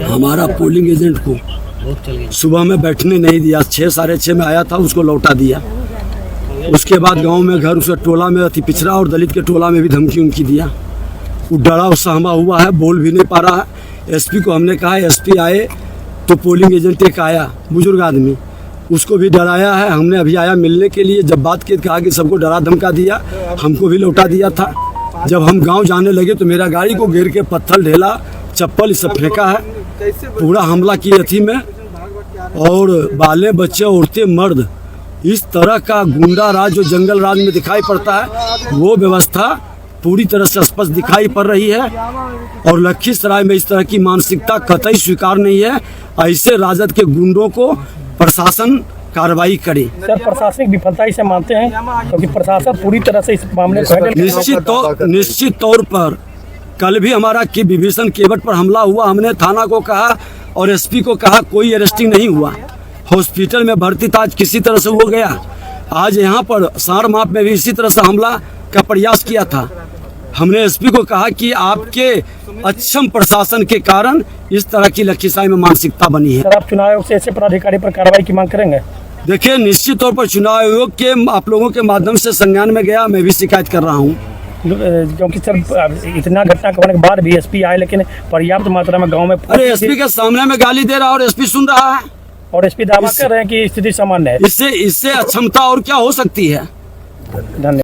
हमारा polling agent को सुबह में बैठने नहीं दिया, 6 साढ़े 6 में आया था, उसको लौटा दिया। उसके बाद गांव में घर उसके टोला में अति पिछड़ा और दलित के टोला में भी धमकी उनकी दिया। वो डरा और सहमा हुआ है, बोल भी नहीं पा रहा है। एसपी को हमने कहा, एसपी आए तो पोलिंग एजेंट एक आया बुजुर्ग आदमी, उसको भी डराया है। हमने अभी आया मिलने के लिए, जब बात की कहा कि सबको डरा धमका दिया, हमको भी लौटा दिया था। जब हम गांव जाने लगे तो मेरा गाड़ी को घेर के पत्थर ढेला, चप्पल सब फेंका है, पूरा हमला किए थी में। और बाले बच्चे औरतें मर्द, इस तरह का गुंडा राज जो जंगल राज में दिखाई पड़ता है, वो व्यवस्था पूरी तरह से स्पष्ट दिखाई पड़ रही है। और लखीसराय में इस तरह की मानसिकता कतई स्वीकार नहीं है। ऐसे राजद के गुंडों को प्रशासन कार्रवाई करे। सर, प्रशासनिक विफलता इसे मानते हैं क्योंकि प्रशासन पूरी तरह से इस मामले को निश्चित तौर पर कल भी हमारा विभीषण केवट पर हमला हुआ। हमने थाना को कहा और एसपी को कहा, कोई अरेस्टिंग नहीं हुआ। हॉस्पिटल में भर्ती था, आज किसी तरह से हो गया। आज यहाँ पर सारमाप में भी इसी तरह से हमला का प्रयास किया था। हमने एसपी को कहा कि आपके अक्षम प्रशासन के कारण इस तरह की लखीसराय में मानसिकता बनी है। सर, आप चुनाव आयोग से ऐसे पदाधिकारी पर कार्रवाई की मांग करेंगे? देखिए, निश्चित तौर पर चुनाव आयोग के आप लोगों के माध्यम से संज्ञान में गया, मैं भी शिकायत कर रहा हूँ। क्योंकि सर, इतना घटना होने के बाद भी एसपी आए, लेकिन पर्याप्त मात्रा में गांव में। अरे, एसपी के सामने में गाली दे रहा और एसपी सुन रहा है, और एसपी दावा कर रहे हैं कि स्थिति सामान्य है। इससे अक्षमता और क्या हो सकती है। धन्यवाद।